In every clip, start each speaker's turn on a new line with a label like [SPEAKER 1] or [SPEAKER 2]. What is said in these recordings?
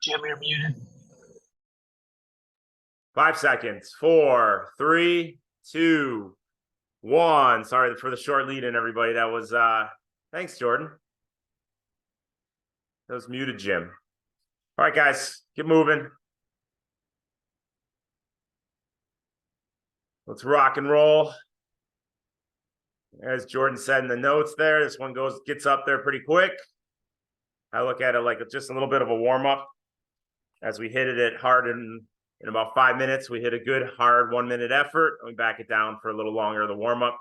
[SPEAKER 1] Jim, you're muted.
[SPEAKER 2] 5 seconds. 4, 3, 2, 1. Sorry for the short lead in, everybody. That was thanks, Jordan. That was muted, Jim. All right, guys, get moving. Let's rock and roll. As Jordan said in the notes there, this one gets up there pretty quick. I look at it like just a little bit of a warm-up. As we hit it hard in about 5 minutes, we hit a good hard 1 minute effort. We back it down for a little longer, the warm-up.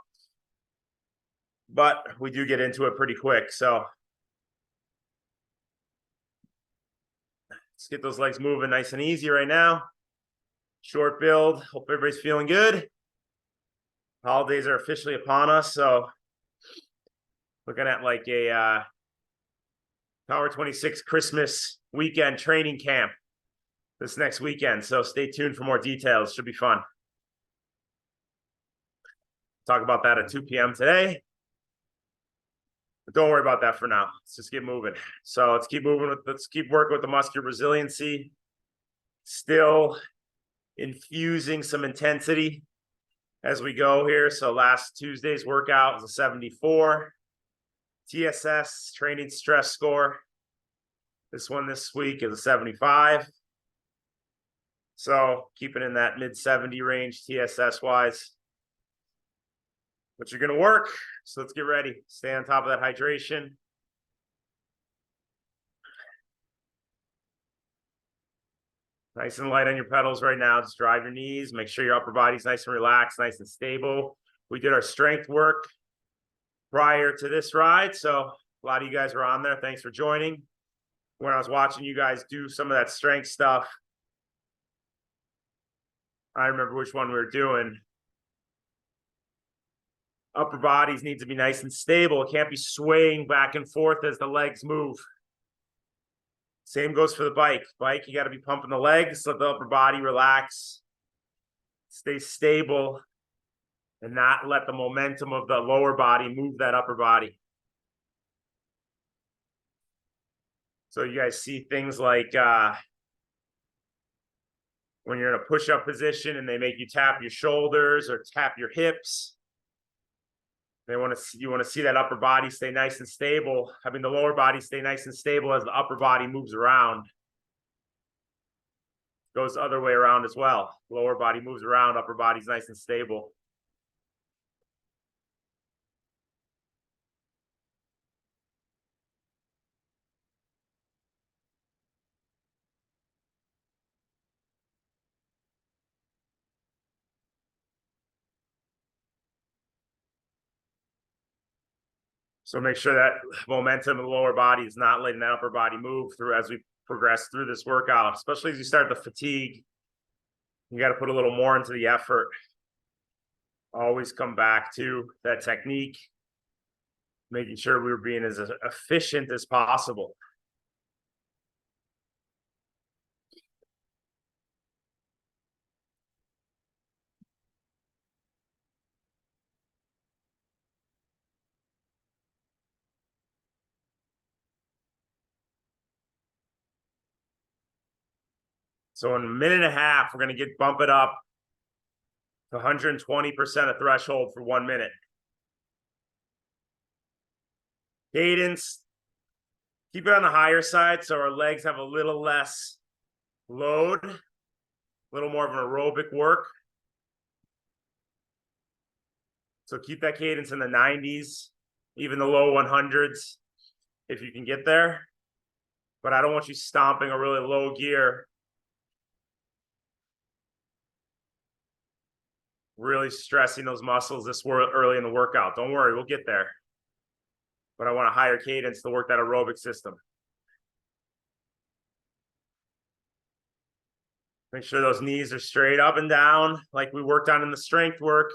[SPEAKER 2] But we do get into it pretty quick. So let's get those legs moving nice and easy right now. Short build. Hope everybody's feeling good. Holidays are officially upon us. So looking at like a Power 26 Christmas weekend training camp this next weekend. So stay tuned for more details. Should be fun. Talk about that at 2 p.m. today. But don't worry about that for now. Let's just get moving. So let's keep moving. Let's keep working with the muscular resiliency. Still infusing some intensity as we go here. So last Tuesday's workout was a 74 TSS, training stress score. This one this week is a 75. So keeping in that mid 70 range TSS wise. But you're going to work. So let's get ready. Stay on top of that hydration. Nice and light on your pedals right now. Just drive your knees. Make sure your upper body's nice and relaxed, nice and stable. We did our strength work prior to this ride. So a lot of you guys were on there. Thanks for joining. When I was watching you guys do some of that strength stuff, I remember which one we were doing. Upper bodies need to be nice and stable. It can't be swaying back and forth as the legs move. Same goes for the bike. Bike, you got to be pumping the legs, let the upper body relax, stay stable, and not let the momentum of the lower body move that upper body. So you guys see things like when you're in a push-up position and they make you tap your shoulders or tap your hips. You want to see that upper body stay nice and stable. Having the lower body stay nice and stable as the upper body moves around. Goes the other way around as well. Lower body moves around, upper body's nice and stable. So make sure that momentum in the lower body is not letting that upper body move through as we progress through this workout, especially as you start to fatigue. You got to put a little more into the effort. Always come back to that technique, making sure we're being as efficient as possible. So in a minute and a half, we're going to bump it up to 120% of threshold for 1 minute. Cadence, keep it on the higher side so our legs have a little less load, a little more of an aerobic work. So keep that cadence in the 90s, even the low 100s if you can get there. But I don't want you stomping a really low gear. Really stressing those muscles this early in the workout. Don't worry, we'll get there. But I want a higher cadence to work that aerobic system. Make sure those knees are straight up and down like we worked on in the strength work.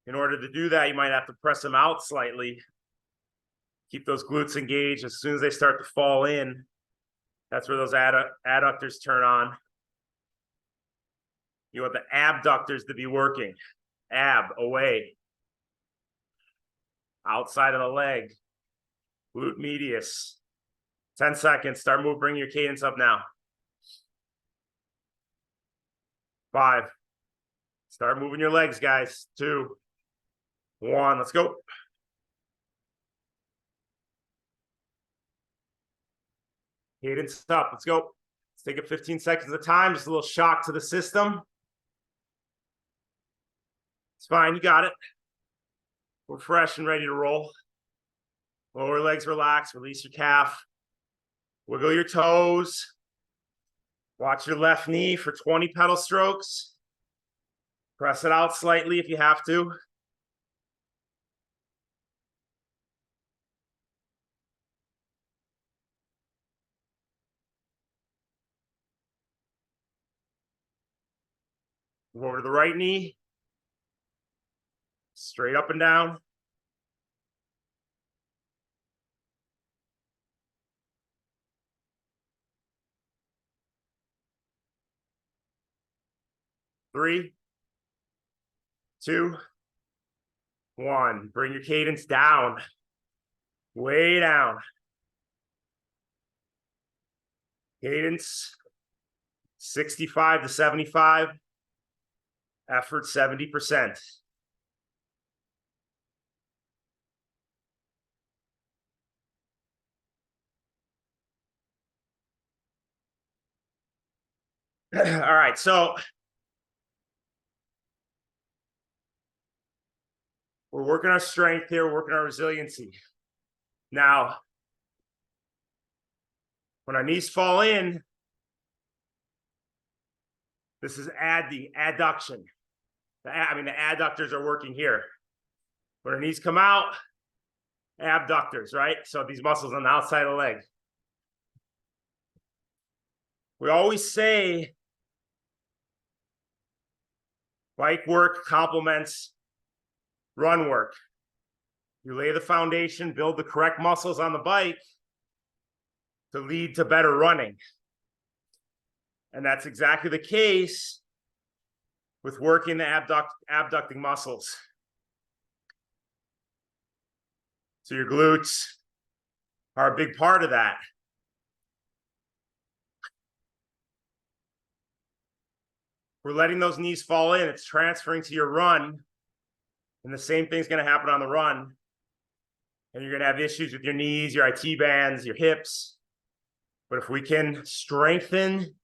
[SPEAKER 2] In order to do that, you might have to press them out slightly. Keep those glutes engaged. As soon as they start to fall in, that's where those adductors turn on. You want the abductors to be working. Ab, away. Outside of the leg. Glute medius. 10 seconds. Start moving, bring your cadence up now. 5. Start moving your legs, guys. 2, 1, let's go. Cadence up, let's go. Let's take it 15 seconds at a time. Just a little shock to the system. It's fine, you got it. We're fresh and ready to roll. Lower legs relax, release your calf. Wiggle your toes. Watch your left knee for 20 pedal strokes. Press it out slightly if you have to. Move over to the right knee. Straight up and down. Three, 2, 1. Bring your cadence down. Way down. Cadence 65 to 75. Effort 70%. All right, so we're working our strength here, we're working our resiliency. Now, when our knees fall in, this is adduction. The adductors are working here. When our knees come out, abductors, right? So these muscles on the outside of the leg. We always say bike work complements run work. You lay the foundation, build the correct muscles on the bike to lead to better running. And that's exactly the case with working the abducting muscles. So your glutes are a big part of that. We're letting those knees fall in. It's transferring to your run. And the same thing's going to happen on the run. And you're going to have issues with your knees, your IT bands, your hips. But if we can strengthen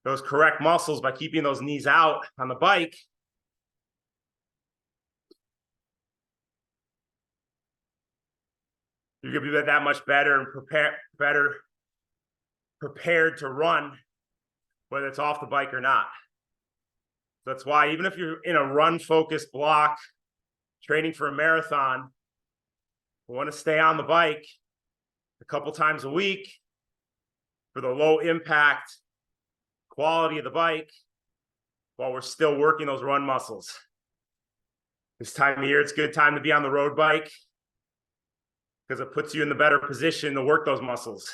[SPEAKER 2] those correct muscles by keeping those knees out on the bike, you're going to be that much better and prepared to run, whether it's off the bike or not. That's why even if you're in a run-focused block, training for a marathon, we want to stay on the bike a couple times a week for the low impact quality of the bike while we're still working those run muscles. This time of year, it's a good time to be on the road bike because it puts you in the better position to work those muscles.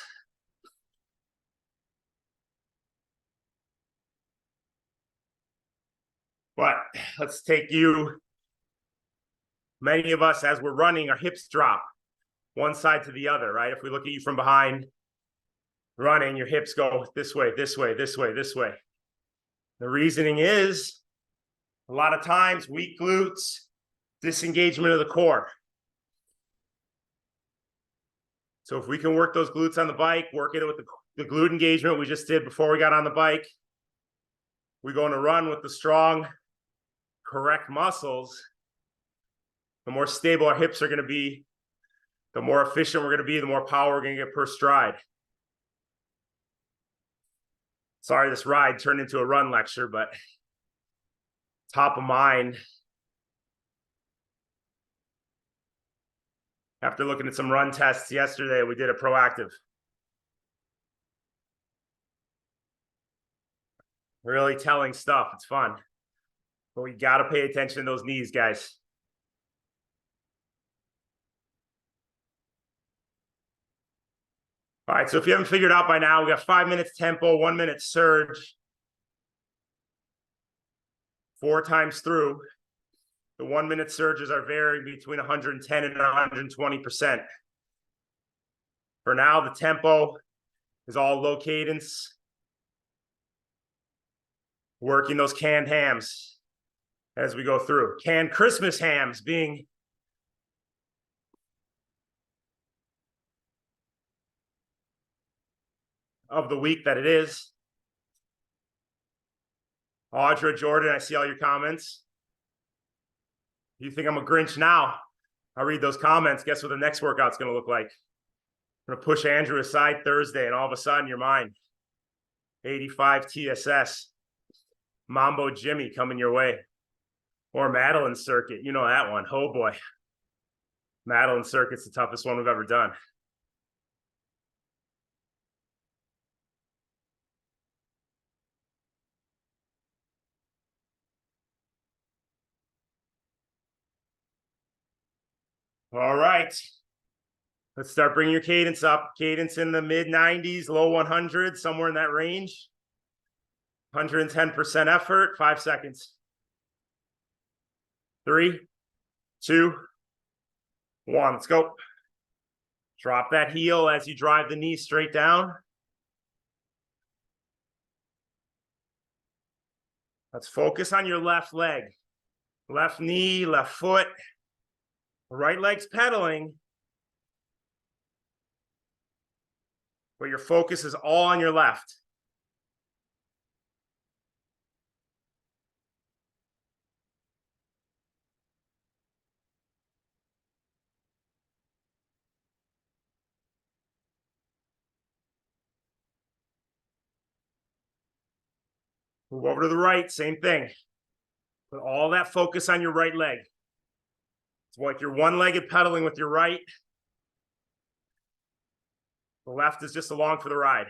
[SPEAKER 2] But let's take you, many of us, as we're running, our hips drop one side to the other, right? If we look at you from behind running, your hips go this way, this way, this way, this way. The reasoning is a lot of times weak glutes, disengagement of the core. So if we can work those glutes on the bike, work it with the glute engagement we just did before we got on the bike, we're going to run with the strong, correct muscles. The more stable our hips are going to be, the more efficient we're going to be, the more power we're going to get per stride. Sorry, this ride turned into a run lecture, but top of mind. After looking at some run tests yesterday, we did a proactive. Really telling stuff. It's fun. But we got to pay attention to those knees, guys. All right, so if you haven't figured out by now, we got 5 minutes tempo, 1 minute surge, 4 times through. The 1 minute surges are varying between 110 and 120%. For now, the tempo is all low cadence. Working those canned hams as we go through. Canned Christmas hams being of the week that it is. Audra, Jordan, I see all your comments. You think I'm a Grinch now? I'll read those comments. Guess what the next workout's going to look like? I'm going to push Andrew aside Thursday, and all of a sudden you're mine. 85 TSS. Mambo Jimmy coming your way. Or Madeline Circuit. You know that one. Oh, boy. Madeline Circuit's the toughest one we've ever done. All right. Let's start bringing your cadence up. Cadence in the mid 90s, low 100s, somewhere in that range. 110% effort, 5 seconds. 3, 2, 1. Let's go. Drop that heel as you drive the knee straight down. Let's focus on your left leg. Left knee, left foot. Right leg's pedaling. But your focus is all on your left. Move over to the right, same thing. Put all that focus on your right leg. It's like you're one-legged pedaling with your right. The left is just along for the ride.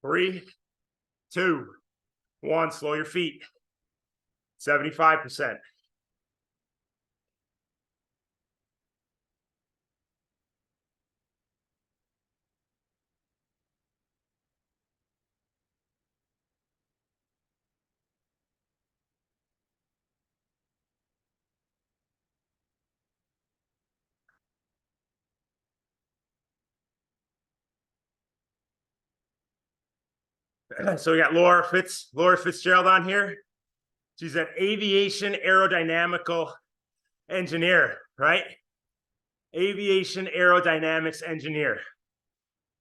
[SPEAKER 2] Three, 2, 1. Slow your feet. 75%. So we got Laura Fitzgerald on here. She's an aviation aerodynamical engineer, right? Aviation aerodynamics engineer.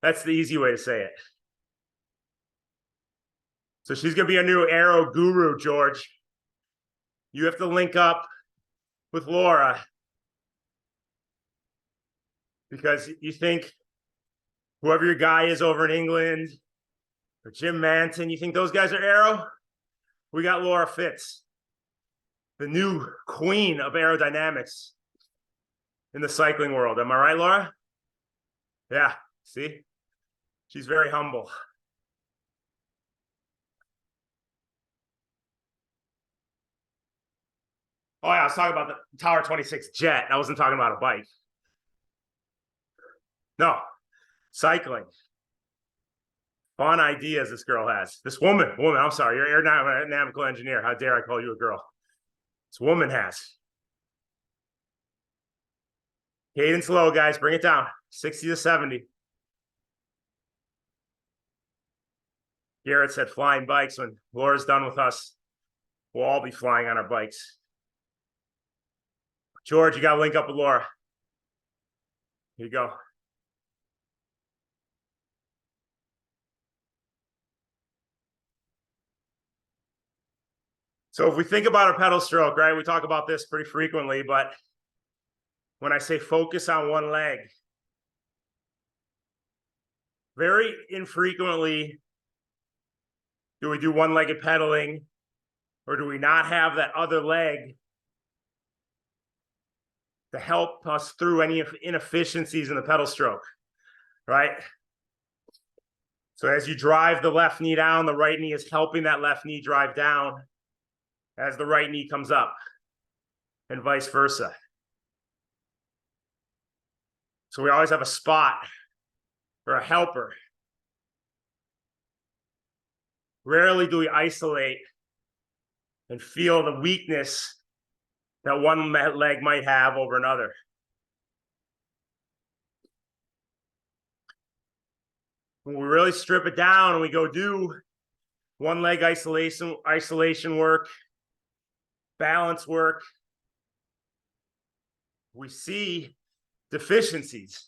[SPEAKER 2] That's the easy way to say it. So she's going to be a new aero guru, George. You have to link up with Laura because you think whoever your guy is over in England or Jim Manton, you think those guys are aero? We got Laura Fitz, the new queen of aerodynamics in the cycling world. Am I right, Laura? Yeah, see? She's very humble. Oh, yeah, I was talking about the Tower 26 jet. I wasn't talking about a bike. No, cycling. Fun ideas this girl has. This woman, I'm sorry, you're an aerodynamical engineer. How dare I call you a girl? This woman has. Cadence low, guys. Bring it down. 60 to 70. Garrett said flying bikes. When Laura's done with us, we'll all be flying on our bikes. George, you got to link up with Laura. Here you go. So if we think about our pedal stroke, right, we talk about this pretty frequently, but when I say focus on one leg, very infrequently do we do one-legged pedaling, or do we not have that other leg to help us through any inefficiencies in the pedal stroke, right? So as you drive the left knee down, the right knee is helping that left knee drive down as the right knee comes up, and vice versa. So we always have a spot or a helper. Rarely do we isolate and feel the weakness that one leg might have over another. When we really strip it down and we go do one leg isolation work, balance work, we see deficiencies.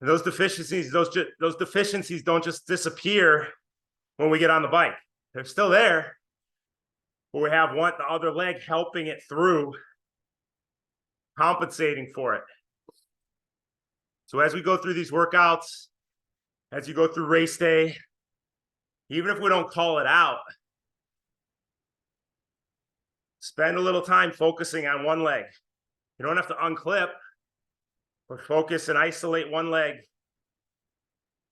[SPEAKER 2] And those deficiencies don't just disappear when we get on the bike. They're still there, but we have the other leg helping it through, compensating for it. So as we go through these workouts, as you go through race day, even if we don't call it out, spend a little time focusing on one leg. You don't have to unclip, but focus and isolate one leg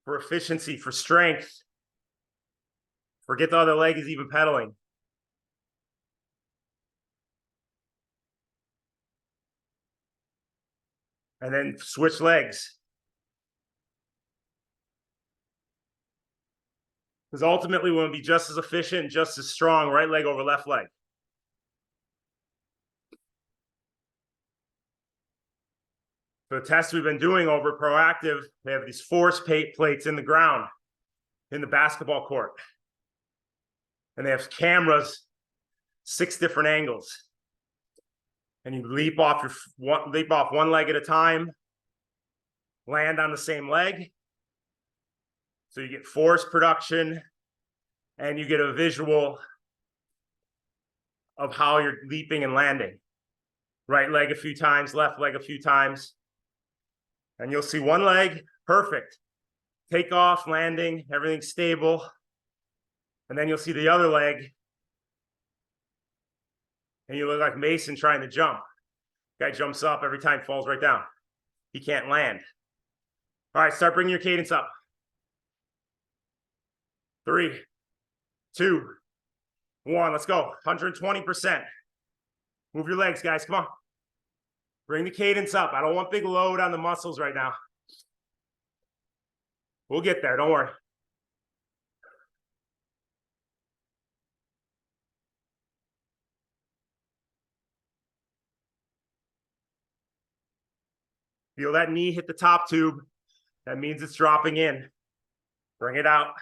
[SPEAKER 2] for efficiency, for strength. Forget the other leg is even pedaling. And then switch legs. Because ultimately we want to be just as efficient, just as strong, right leg over left leg. For the tests we've been doing over Proactive, they have these force plates in the ground, in the basketball court. And they have cameras, 6 different angles. And you leap off one leg at a time, land on the same leg. So you get force production and you get a visual of how you're leaping and landing. Right leg a few times, left leg a few times. And you'll see one leg, perfect. Takeoff, landing, everything's stable. And then you'll see the other leg. And you look like Mason trying to jump. Guy jumps up, every time falls right down. He can't land. All right, start bringing your cadence up. 3, 2, 1, let's go. 120%. Move your legs, guys, come on. Bring the cadence up. I don't want big load on the muscles right now. We'll get there, don't worry. Feel that knee hit the top tube. That means it's dropping in. Bring it out.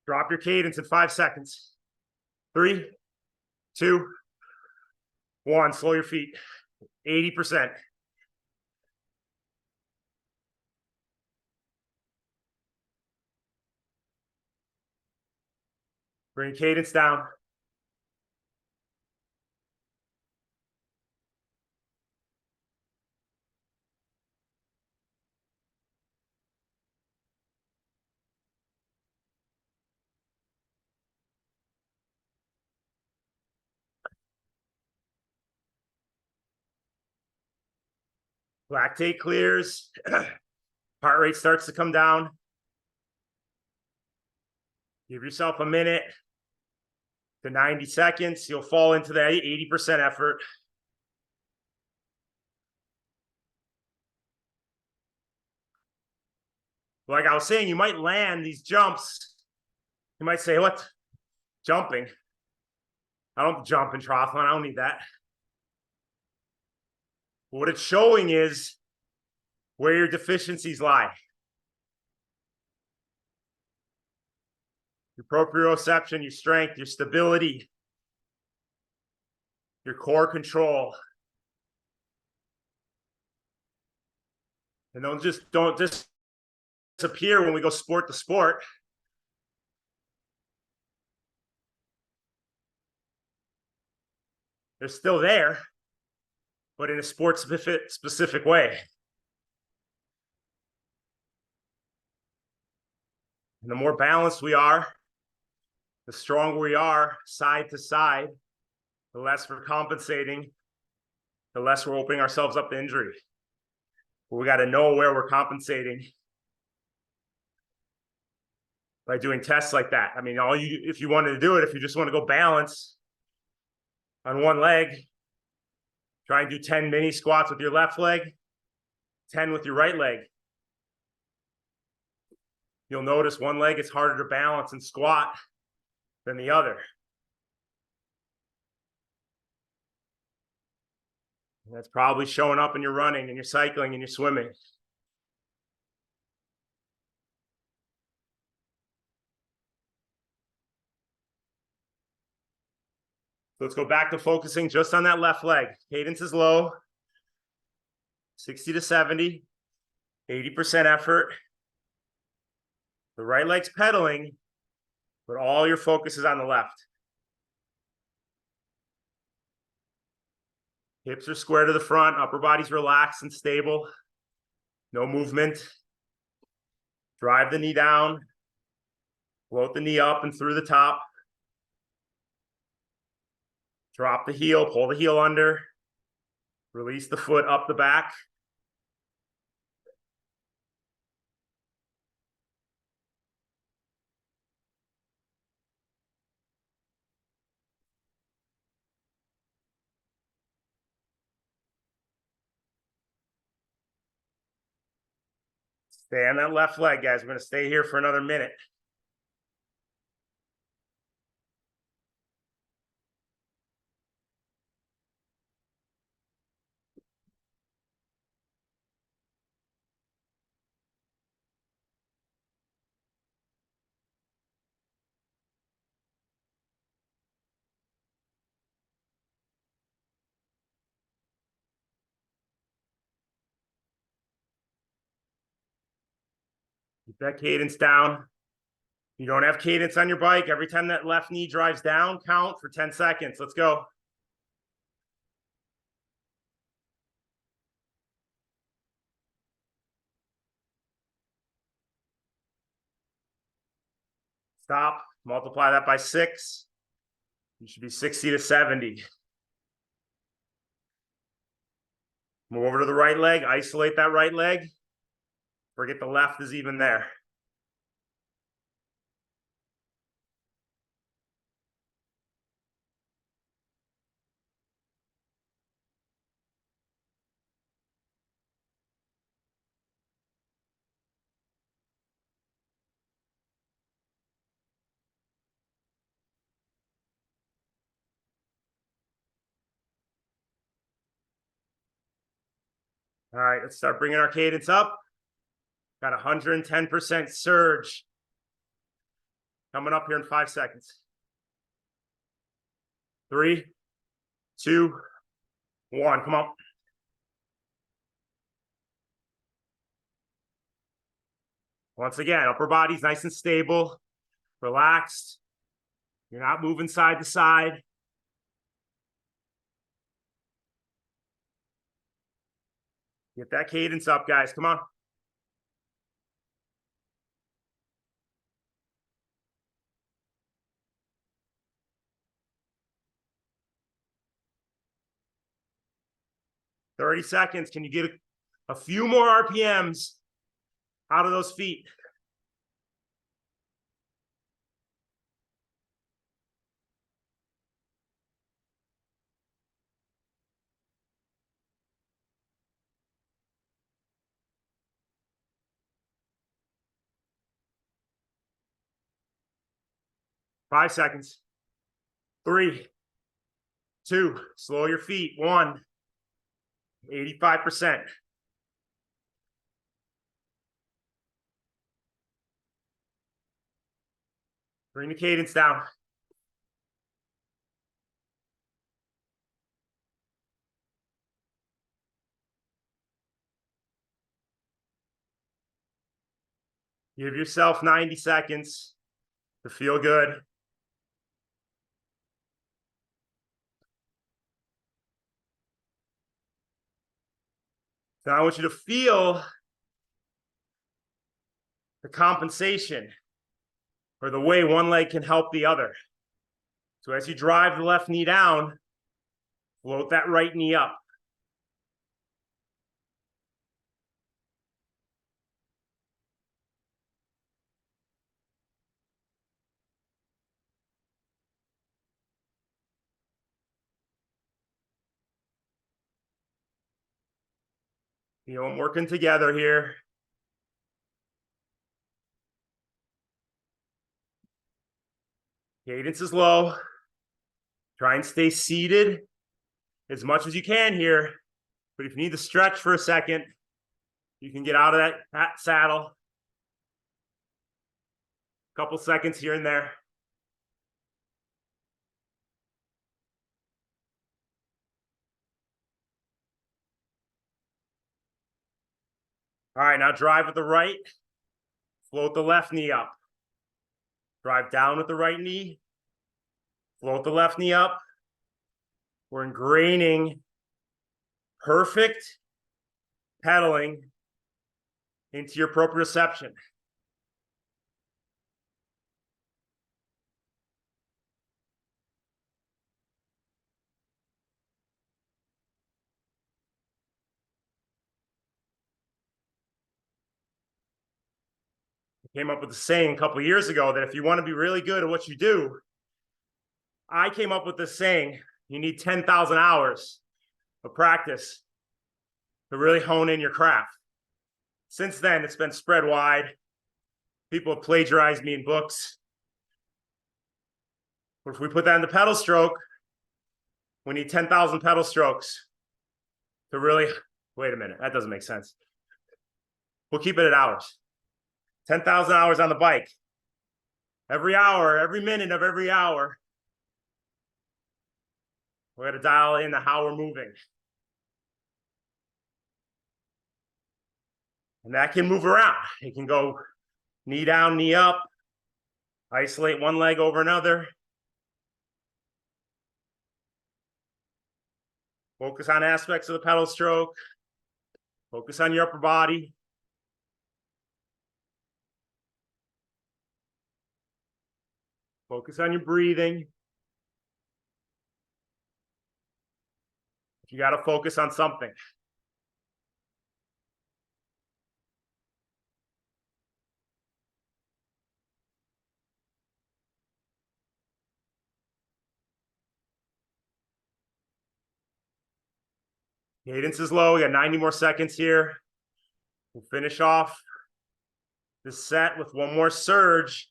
[SPEAKER 2] Drop your cadence in 5 seconds. 3, 2, 1. Slow your feet. 80%. Bring cadence down. Lactate clears. Heart rate starts to come down. Give yourself a minute to 90 seconds. You'll fall into that 80% effort. Like I was saying, you might land these jumps. You might say, what? Jumping? I don't jump in triathlon. I don't need that. What it's showing is where your deficiencies lie. Your proprioception, your strength, your stability, your core control. And don't just disappear when we go sport to sport. They're still there, but in a sport specific way. And the more balanced we are, the stronger we are side to side, the less we're compensating, the less we're opening ourselves up to injury. But we got to know where we're compensating by doing tests like that. I mean, if you wanted to do it, if you just want to go balance on one leg, try and do 10 mini squats with your left leg, 10 with your right leg. You'll notice one leg is harder to balance and squat than the other. And that's probably showing up in your running and your cycling and your swimming. So let's go back to focusing just on that left leg. Cadence is low, 60 to 70, 80% effort. The right leg's pedaling, but all your focus is on the left. Hips are square to the front, upper body's relaxed and stable. No movement. Drive the knee down. Float the knee up and through the top. Drop the heel, pull the heel under. Release the foot up the back. Stay on that left leg, guys. We're going to stay here for another minute. Keep that cadence down. You don't have cadence on your bike. Every time that left knee drives down, count for 10 seconds. Let's go. Stop. Multiply that by 6. You should be 60 to 70. Move over to the right leg. Isolate that right leg. Forget the left is even there. All right, let's start bringing our cadence up. Got 110% surge coming up here in 5 seconds. 3, 2, 1. Come on. Once again, upper body's nice and stable, relaxed. You're not moving side to side. Get that cadence up, guys. Come on. "30 seconds. Can you get a few more RPMs out of those feet?" Five seconds. 3, 2, slow your feet. 1, 85%. Bring the cadence down. Give yourself 90 seconds to feel good. Now I want you to feel the compensation or the way one leg can help the other. So as you drive the left knee down, float that right knee up. You know, I'm working together here. Cadence is low. Try and stay seated as much as you can here. But if you need to stretch for a second, you can get out of that saddle. A couple seconds here and there. All right, now drive with the right. Float the left knee up. Drive down with the right knee. Float the left knee up. We're ingraining perfect pedaling into your proprioception. I came up with a saying a couple of years ago that if you want to be really good at what you do, I came up with this saying, you need 10,000 hours of practice to really hone in your craft. Since then, it's been spread wide. People have plagiarized me in books. But if we put that in the pedal stroke, we need 10,000 pedal strokes to really, wait a minute, that doesn't make sense. We'll keep it at hours. 10,000 hours on the bike. Every hour, every minute of every hour, we're going to dial in how we're moving. And that can move around. It can go knee down, knee up, isolate one leg over another. Focus on aspects of the pedal stroke. Focus on your upper body. Focus on your breathing. You got to focus on something. Cadence is low. We got 90 more seconds here. We'll finish off this set with one more surge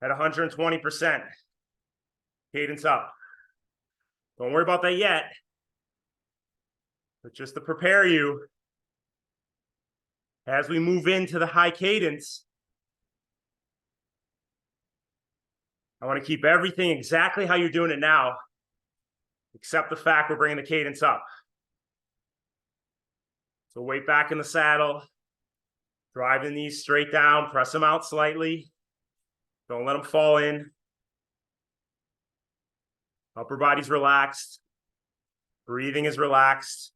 [SPEAKER 2] at 120%. Cadence up. Don't worry about that yet. But just to prepare you, as we move into the high cadence, I want to keep everything exactly how you're doing it now, except the fact we're bringing the cadence up. So weight back in the saddle, drive the knees straight down, press them out slightly. Don't let them fall in. Upper body's relaxed. Breathing is relaxed.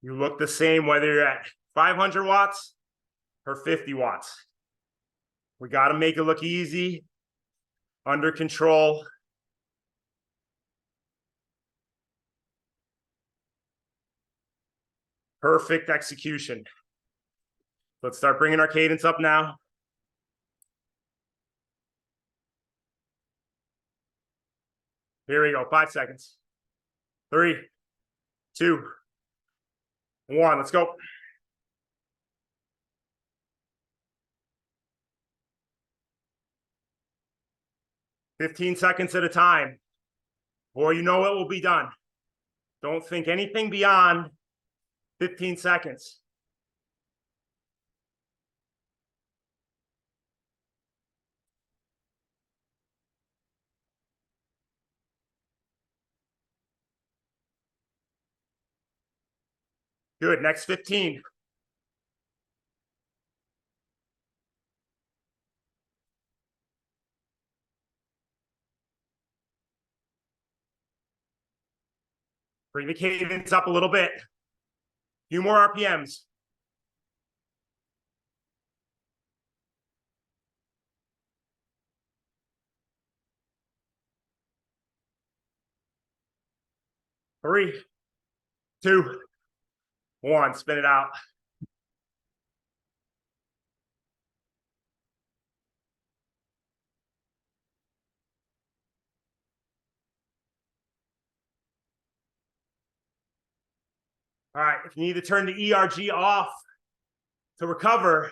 [SPEAKER 2] You look the same whether you're at 500 watts or 50 watts. We got to make it look easy, under control. Perfect execution. Let's start bringing our cadence up now. Here we go, 5 seconds. 3, 2, 1, let's go. "15 seconds at a time. Boy, you know it will be done. Don't think anything beyond 15 seconds. Good, next 15. Bring the cadence up a little bit. A few more RPMs. Three, 2, 1, spin it out. All right, if you need to turn the ERG off to recover,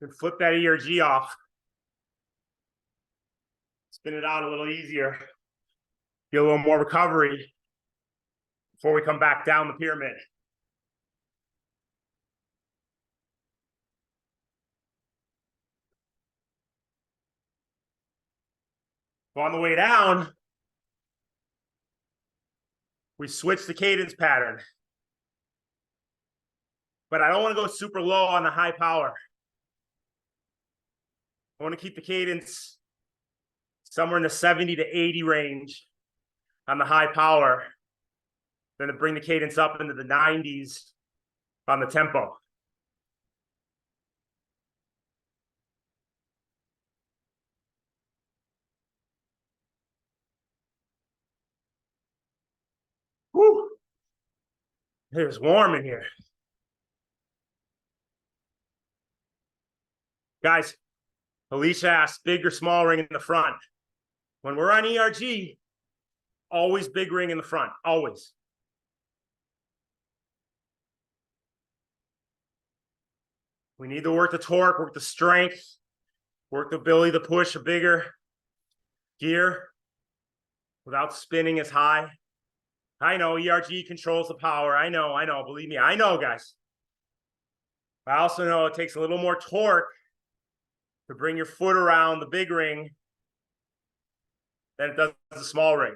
[SPEAKER 2] then flip that ERG off. Spin it out a little easier. Get a little more recovery before we come back down the pyramid. So on the way down, we switch the cadence pattern. But I don't want to go super low on the high power. I want to keep the cadence somewhere in the 70 to 80 range on the high power. Then to bring the cadence up into the 90s on the tempo. Whew. It's warm in here. Guys, Alicia asked, big or small ring in the front. When we're on ERG, always big ring in the front, always. We need to work the torque, work the strength, work the ability to push a bigger gear without spinning as high. I know ERG controls the power. I know, believe me, I know, guys. I also know it takes a little more torque to bring your foot around the big ring than it does the small ring.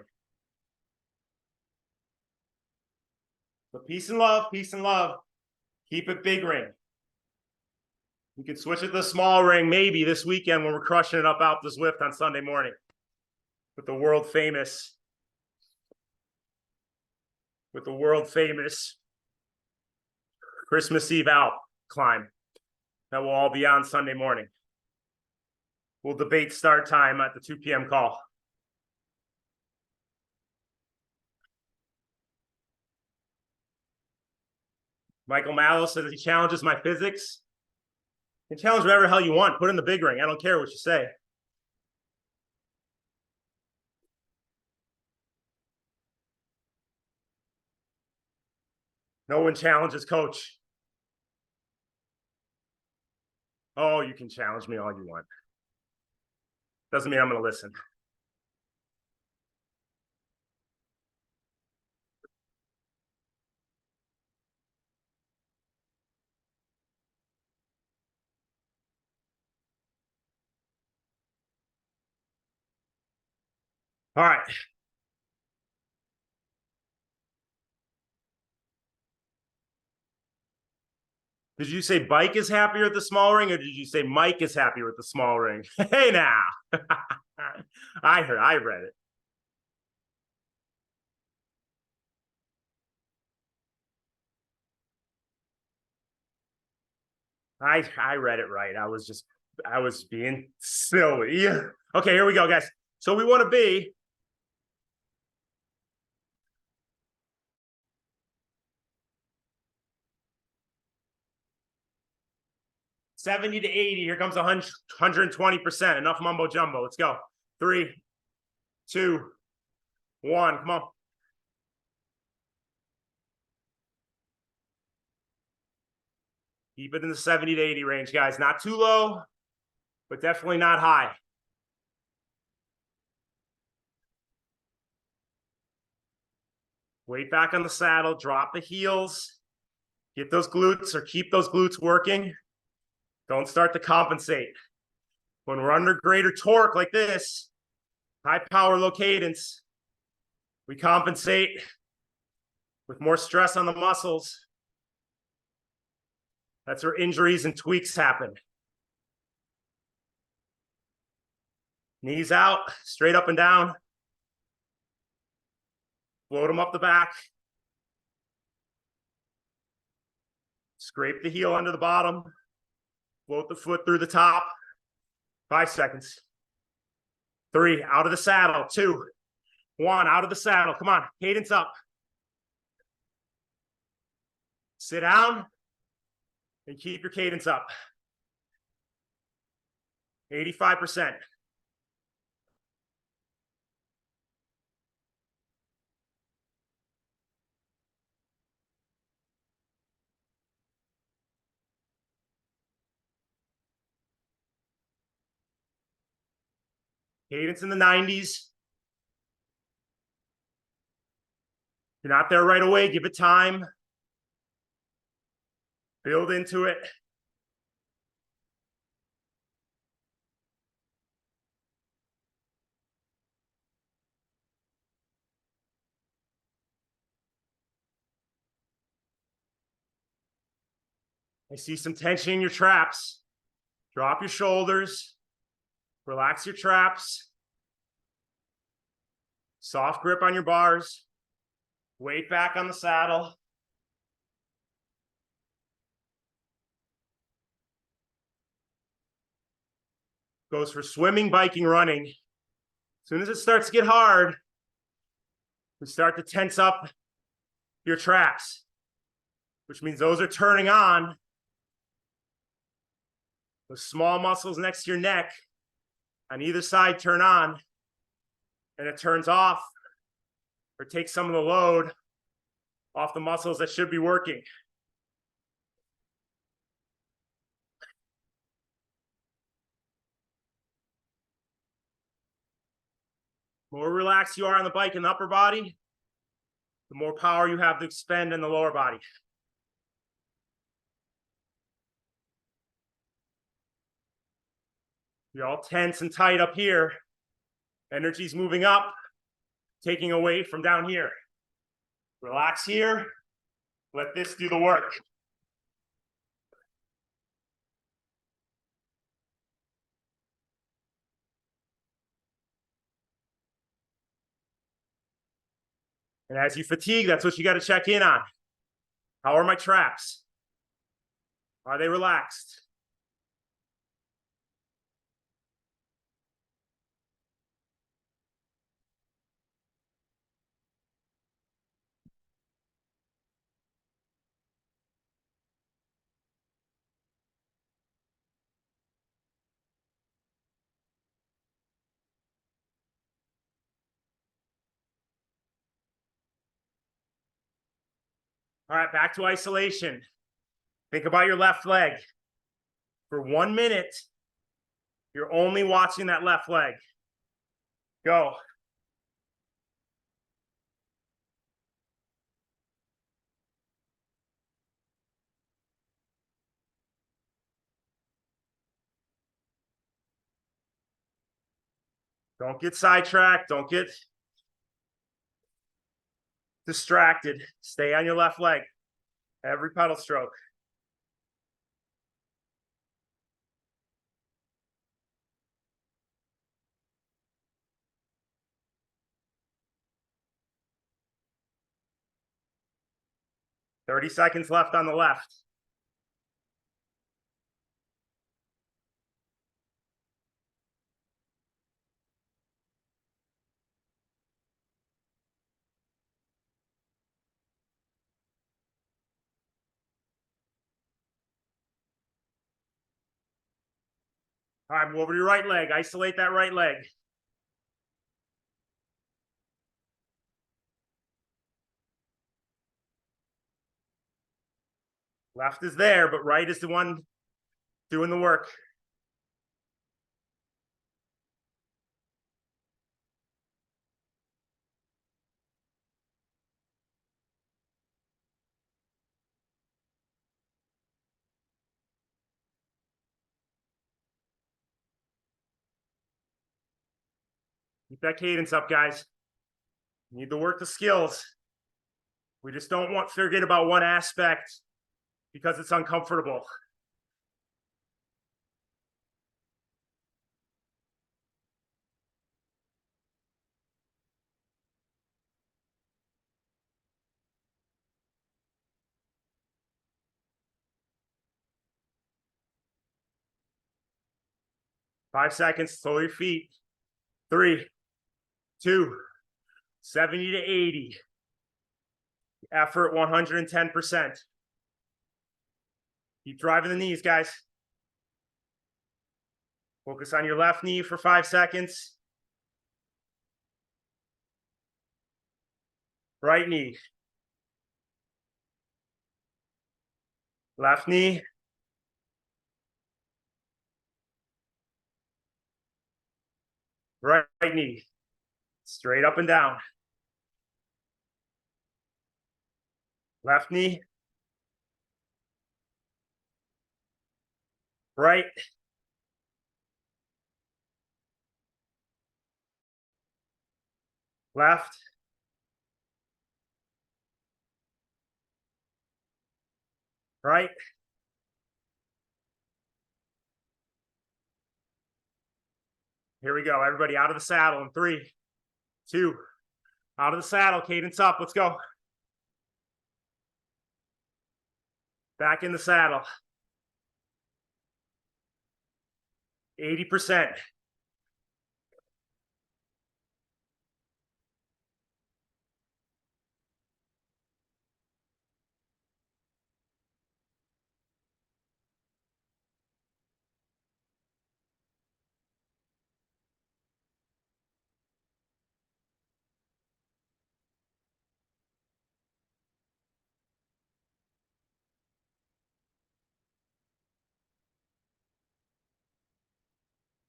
[SPEAKER 2] But peace and love, peace and love. Keep it big ring. You can switch it to the small ring maybe this weekend when we're crushing it up out the Zwift on Sunday morning with the world famous Christmas Eve out climb that will all be on Sunday morning. We'll debate start time at the 2 p.m. call. Michael Mallow says he challenges my physics. You can challenge whatever the hell you want. Put in the big ring. I don't care what you say. No one challenges coach. Oh, you can challenge me all you want. Doesn't mean I'm going to listen. All right. Did you say Bike is happier at the small ring, or did you say Mike is happier with the small ring? Hey, now. I read it. I read it right. I was being silly. Okay, here we go, guys. So we want to be $70 to $80. Here comes 120%. Enough mumbo jumbo. Let's go. 3, 2, 1. Come on. Keep it in the 70 to 80 range, guys. Not too low, but definitely not high. Weight back on the saddle. Drop the heels. Get those glutes or keep those glutes working. Don't start to compensate. When we're under greater torque like this, high power, low cadence, we compensate with more stress on the muscles. That's where injuries and tweaks happen. Knees out, straight up and down. Float them up the back. Scrape the heel under the bottom. Float the foot through the top. 5 seconds. 3, out of the saddle. 2, 1, out of the saddle. Come on, cadence up. Sit down and keep your cadence up. 85%. Cadence in the 90s. If you're not there right away, give it time. Build into it. I see some tension in your traps. Drop your shoulders. Relax your traps. Soft grip on your bars. Weight back on the saddle. Goes for swimming, biking, running. As soon as it starts to get hard, we start to tense up your traps, which means those are turning on. Those small muscles next to your neck on either side turn on, and it turns off or takes some of the load off the muscles that should be working. The more relaxed you are on the bike in the upper body, the more power you have to expend in the lower body. You're all tense and tight up here. Energy's moving up, taking away from down here. Relax here. Let this do the work. And as you fatigue, that's what you got to check in on. How are my traps? Are they relaxed? All right, back to isolation. Think about your left leg. For 1 minute, you're only watching that left leg. Go. Don't get sidetracked. Don't get distracted. Stay on your left leg. Every pedal stroke. Thirty seconds left on the left. All right, move over to your right leg. Isolate that right leg. Left is there, but right is the one doing the work. Keep that cadence up, guys. You need to work the skills. We just don't want to forget about one aspect because it's uncomfortable. Five seconds, slow your feet. 3, 2, 70 to 80. Effort 110%. Keep driving the knees, guys. Focus on your left knee for 5 seconds. Right knee. Left knee. Right knee, straight up and down. Left knee. Right. Left. Right. Here we go. Everybody out of the saddle in 3, 2, out of the saddle. Cadence up. Let's go. Back in the saddle. 80%.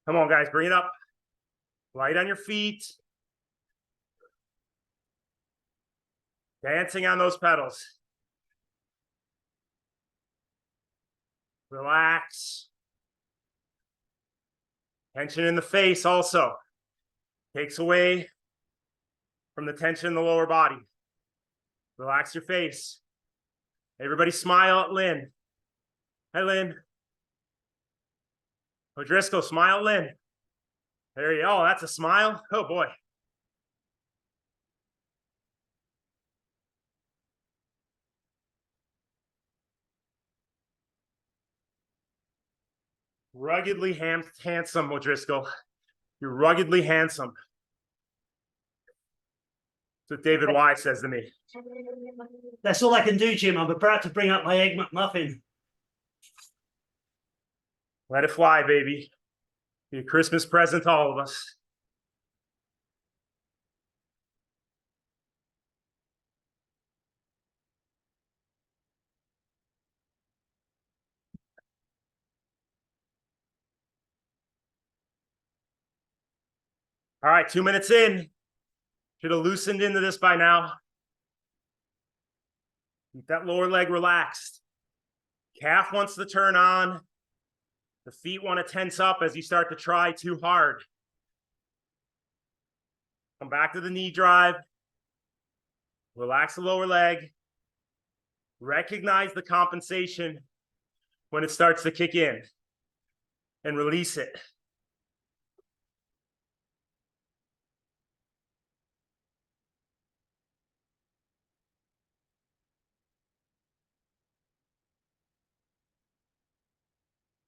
[SPEAKER 2] Come on, guys. Bring it up. Light on your feet. Dancing on those pedals. Relax. Tension in the face also takes away from the tension in the lower body. Relax your face. Everybody smile at Lynn. Hi, Lynn. O'Driscoll, smile, Lynn. There you go. Oh, that's a smile. Oh, boy. Ruggedly handsome, O'Driscoll. You're ruggedly handsome. That's what David Y says to me.
[SPEAKER 1] That's all I can do, Jim. I'm about to bring up my Egg McMuffin.
[SPEAKER 2] Let it fly, baby. Be a Christmas present to all of us. All right, 2 minutes in. Should have loosened into this by now. Keep that lower leg relaxed. Calf wants to turn on. The feet want to tense up as you start to try too hard. Come back to the knee drive. Relax the lower leg. Recognize the compensation when it starts to kick in and release it.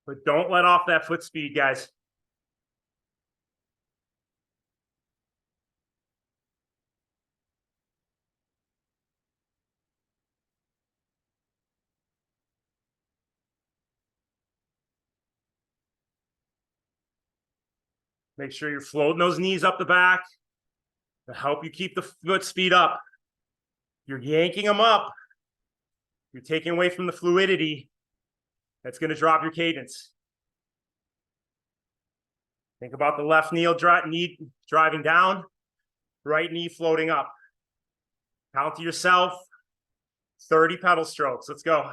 [SPEAKER 2] But don't let off that foot speed, guys. Make sure you're floating those knees up the back to help you keep the foot speed up. You're yanking them up. You're taking away from the fluidity. That's going to drop your cadence. Think about the left knee driving down, right knee floating up. Count to yourself, 30 pedal strokes. Let's go.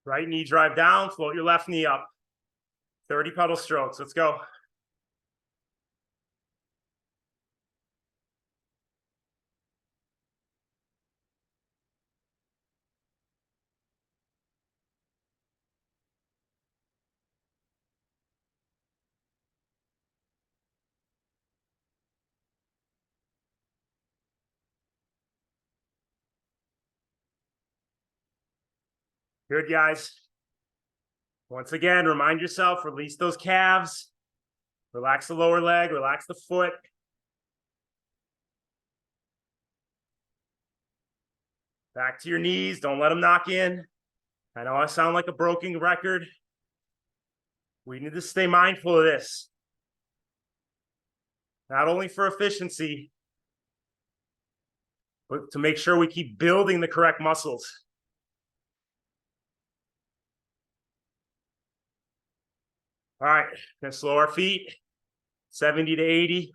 [SPEAKER 2] Right knee drive down, float your left knee up. 30 pedal strokes. Let's go. Good, guys. Once again, remind yourself, release those calves. Relax the lower leg, relax the foot. Back to your knees. Don't let them knock in. I know I sound like a broken record. We need to stay mindful of this. Not only for efficiency, but to make sure we keep building the correct muscles. All right, gonna slow our feet, 70 to 80,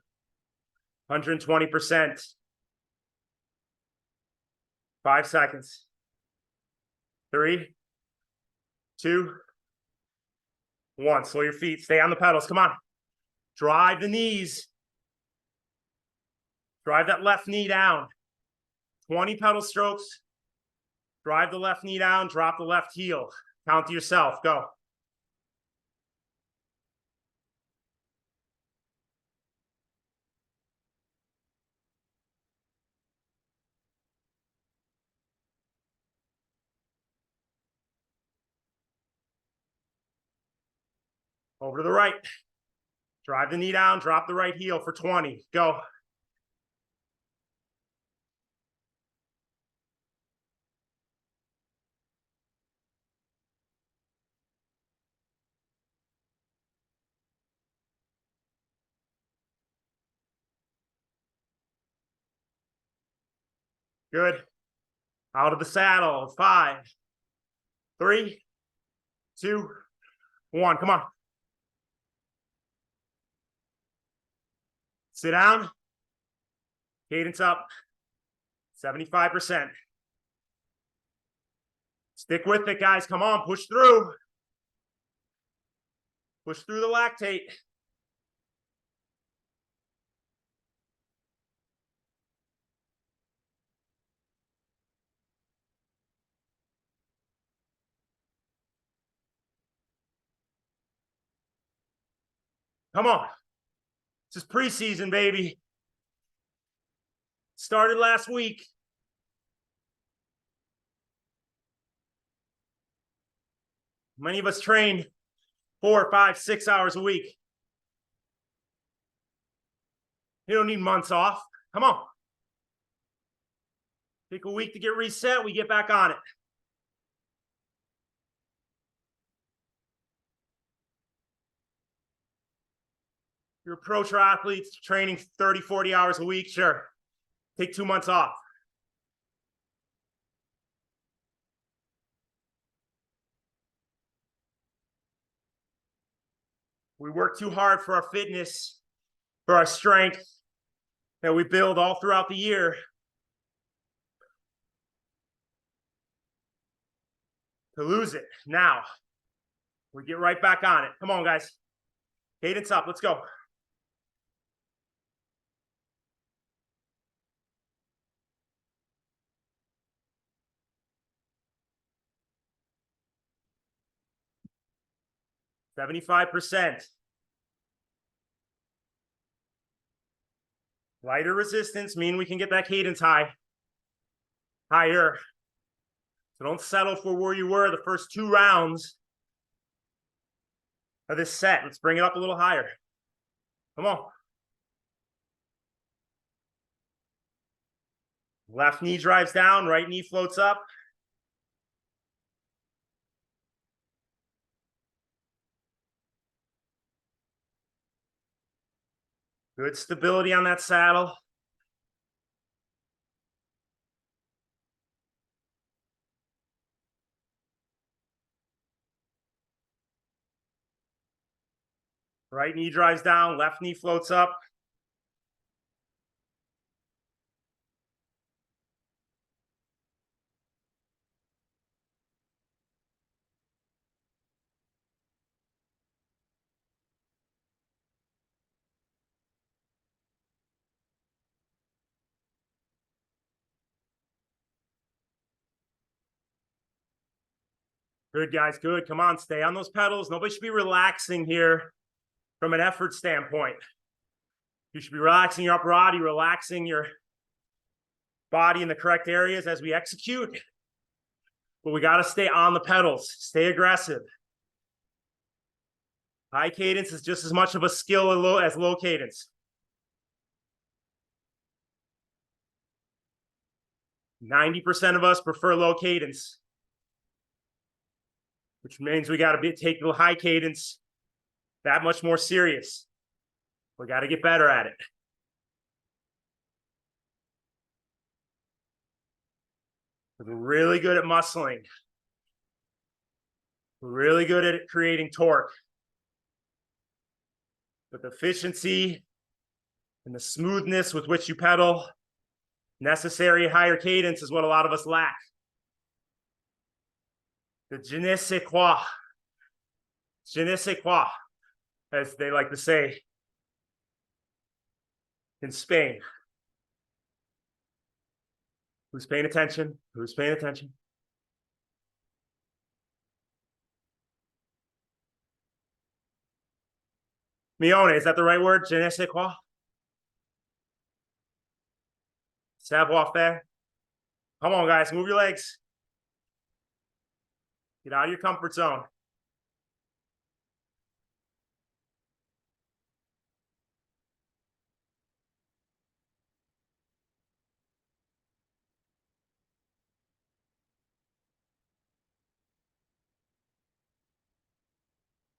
[SPEAKER 2] 120%. 5 seconds. 3, 2, 1. Slow your feet, stay on the pedals, come on. Drive the knees. Drive that left knee down. 20 pedal strokes. Drive the left knee down, drop the left heel. Count to yourself, go. Over to the right. Drive the knee down, drop the right heel for 20. Go. Good. Out of the saddle. 5, 3, 2, 1. Come on. Sit down. Cadence up. 75%. Stick with it, guys. Come on, push through. Push through the lactate. Come on. This is preseason, baby. Started last week. Many of us train 4, 5, 6 hours a week. You don't need months off. Come on. Take a week to get reset. We get back on it. You're a pro triathlete training 30, 40 hours a week. Sure. Take 2 months off. We work too hard for our fitness, for our strength that we build all throughout the year. To lose it now. We get right back on it. Come on, guys. Cadence up. Let's go. %. Lighter resistance mean we can get that cadence higher. So don't settle for where you were the first 2 rounds of this set. Let's bring it up a little higher. Come on. Left knee drives down, right knee floats up. Good stability on that saddle. Right knee drives down, left knee floats up. Good, guys, good. Come on, stay on those pedals. Nobody should be relaxing here from an effort standpoint. You should be relaxing your upper body, relaxing your body in the correct areas as we execute. But we got to stay on the pedals, stay aggressive. High cadence is just as much of a skill as low cadence. 90% of us prefer low cadence. which means we got to take the high cadence that much more serious. We got to get better at it. We're really good at muscling. We're really good at creating torque. But the efficiency and the smoothness with which you pedal, necessary higher cadence is what a lot of us lack. The je ne sais quoi. Je ne sais quoi, as they like to say in Spain. Who's paying attention? Who's paying attention? Mione, is that the right word? Je ne sais quoi? Savoir faire. Come on, guys, move your legs. Get out of your comfort zone.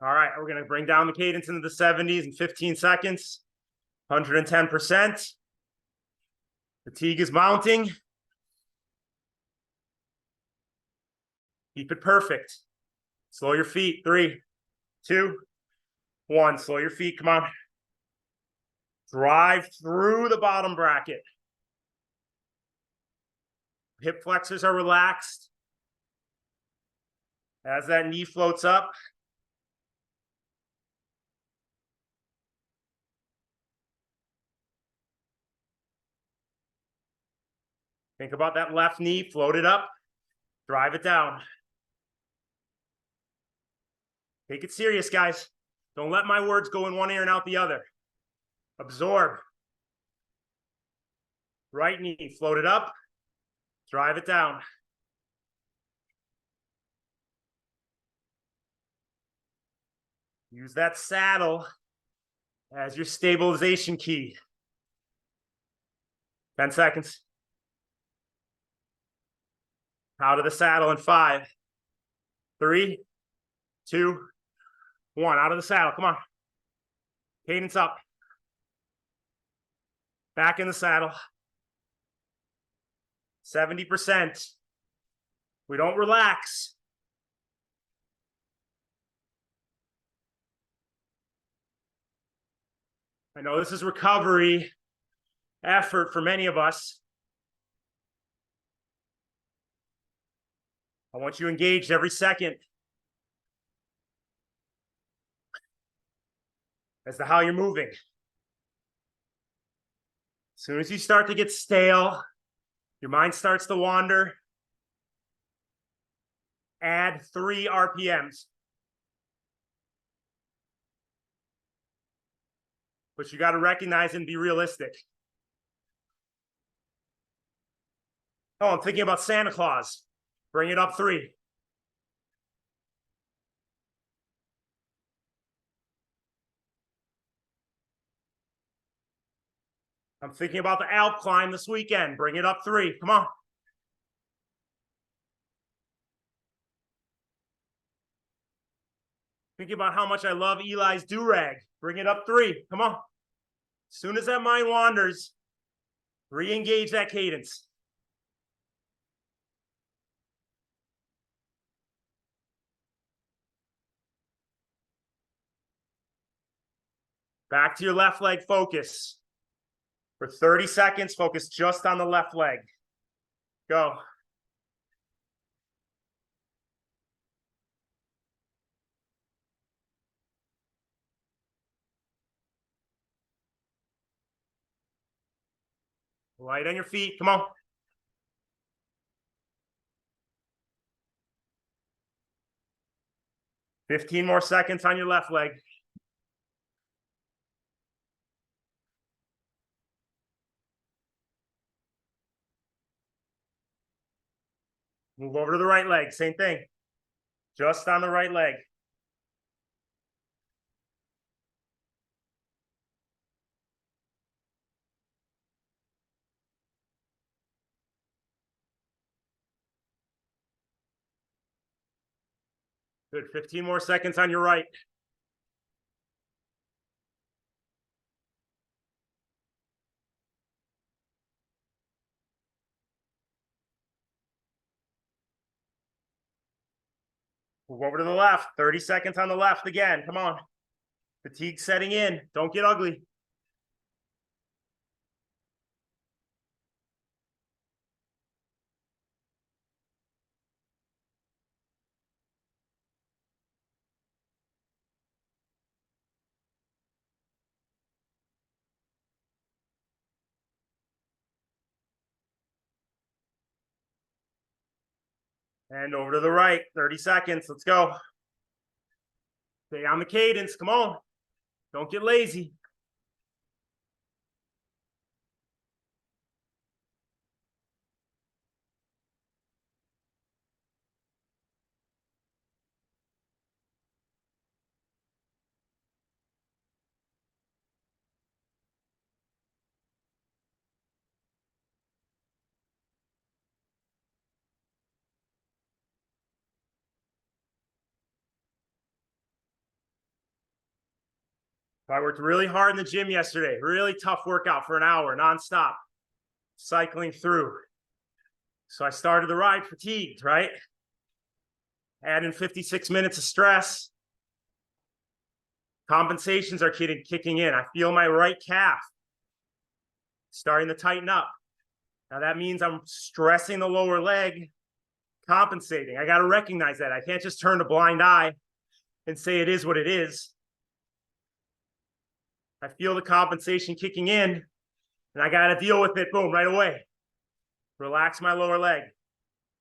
[SPEAKER 2] All right, we're going to bring down the cadence into the 70s in 15 seconds, 110%. Fatigue is mounting. Keep it perfect. Slow your feet. 3, 2, 1. Slow your feet. Come on. Drive through the bottom bracket. Hip flexors are relaxed. As that knee floats up, think about that left knee, float it up, drive it down. Take it serious, guys. Don't let my words go in one ear and out the other. Absorb. Right knee, float it up, drive it down. Use that saddle as your stabilization key. 10 seconds. Out of the saddle in 5, 3, 2, 1. Out of the saddle. Come on. Cadence up. Back in the saddle. 70%. We don't relax. I know this is recovery effort for many of us. I want you engaged every second as to how you're moving. As soon as you start to get stale, your mind starts to wander, add 3 RPMs. But you got to recognize and be realistic. Oh, I'm thinking about Santa Claus. Bring it up 3. I'm thinking about the Alp climb this weekend. Bring it up 3. Come on. Thinking about how much I love Eli's do-rag. Bring it up 3. Come on. As soon as that mind wanders, re-engage that cadence. Back to your left leg focus. For 30 seconds, focus just on the left leg. Go. Light on your feet. Come on. $15 more seconds on your left leg. Move over to the right leg. Same thing. Just on the right leg. Good, 15 more seconds on your right. Move over to the left, 30 seconds on the left again, come on. Fatigue setting in, don't get ugly. And over to the right, 30 seconds, let's go. Stay on the cadence, come on. Don't get lazy. I worked really hard in the gym yesterday. Really tough workout for an hour, nonstop, cycling through. So I started the ride fatigued, right? Add in 56 minutes of stress. Compensations are kicking in. I feel my right calf starting to tighten up. Now that means I'm stressing the lower leg, compensating. I got to recognize that. I can't just turn a blind eye and say it is what it is. I feel the compensation kicking in, and I got to deal with it, boom, right away. Relax my lower leg,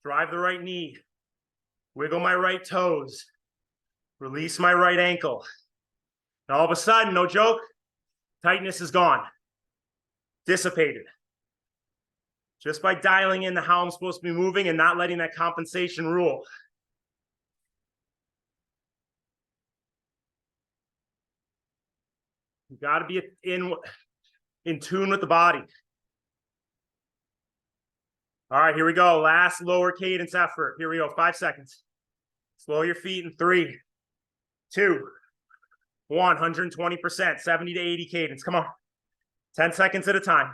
[SPEAKER 2] drive the right knee, wiggle my right toes, release my right ankle. And all of a sudden, no joke, tightness is gone, dissipated. Just by dialing in how I'm supposed to be moving and not letting that compensation rule. You got to be in tune with the body. All right, here we go. Last lower cadence effort. Here we go, 5 seconds. Slow your feet in 3, 2, 1, 120%, 70 to 80 cadence. Come on, 10 seconds at a time.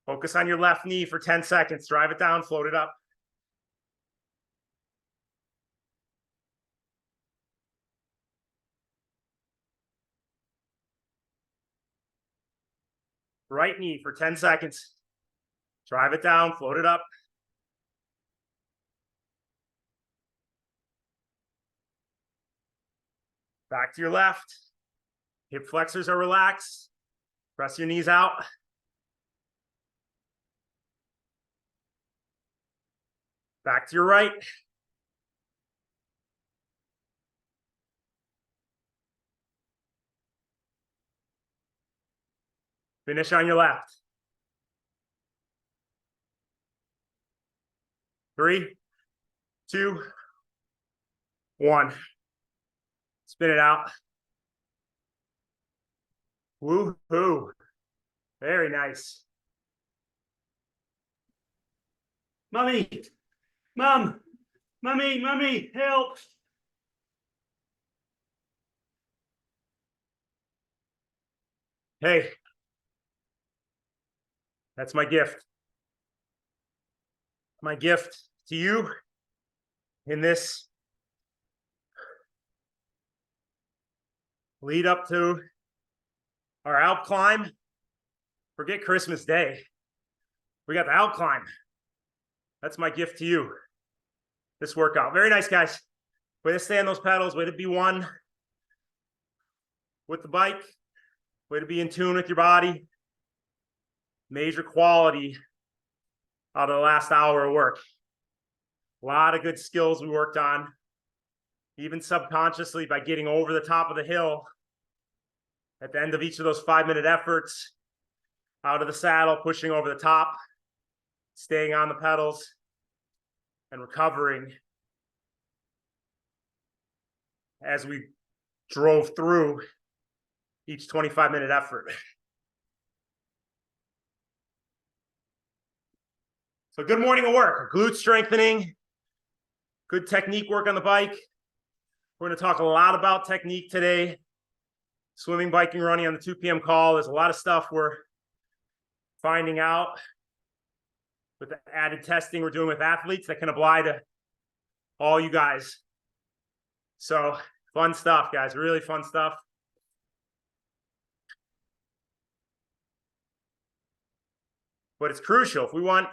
[SPEAKER 2] Focus on your left knee for 10 seconds. Drive it down, float it up. Right knee for 10 seconds. Drive it down, float it up. Back to your left. Hip flexors are relaxed. Press your knees out. Back to your right. Finish on your left. 3, 2, 1. Spin it out. Woo-hoo. Very nice.
[SPEAKER 1] Mummy, mummy, help.
[SPEAKER 2] Hey, that's my gift. My gift to you in this lead up to our Alp climb. Forget Christmas Day. We got the Alp climb. That's my gift to you. This workout. Very nice, guys. Way to stay on those pedals. Way to be one with the bike. Way to be in tune with your body. Major quality out of the last hour of work. A lot of good skills we worked on, even subconsciously by getting over the top of the hill at the end of each of those 5-minute efforts, out of the saddle, pushing over the top, staying on the pedals, and recovering as we drove through each 25-minute effort. So good morning of work, glute strengthening, Good technique work on the bike. We're going to talk a lot about technique today. Swimming, biking, running on the 2 p.m. call. There's a lot of stuff we're finding out with the added testing we're doing with athletes that can apply to all you guys. So fun stuff, guys. Really fun stuff. But it's crucial if we want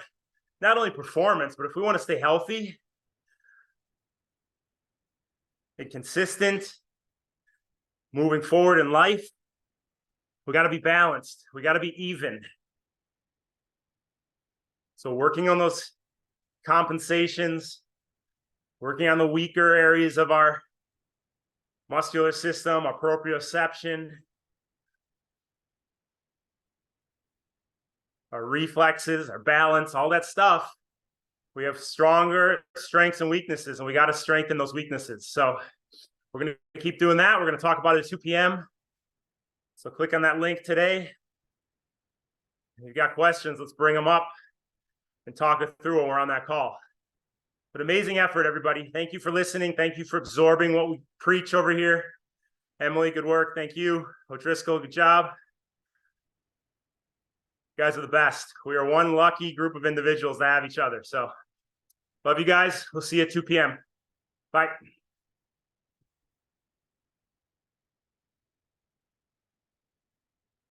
[SPEAKER 2] not only performance, but if we want to stay healthy and consistent moving forward in life, we got to be balanced. We got to be even. So working on those compensations, working on the weaker areas of our muscular system, our proprioception, our reflexes, our balance, all that stuff. We have stronger strengths and weaknesses, and we got to strengthen those weaknesses. So we're going to keep doing that. We're going to talk about it at 2 p.m. So click on that link today. If you've got questions, let's bring them up and talk it through when we're on that call. But amazing effort, everybody. Thank you for listening. Thank you for absorbing what we preach over here. Emily, good work. Thank you. O'Driscoll, good job. You guys are the best. We are one lucky group of individuals to have each other. So love you guys. We'll see you at 2 p.m. Bye.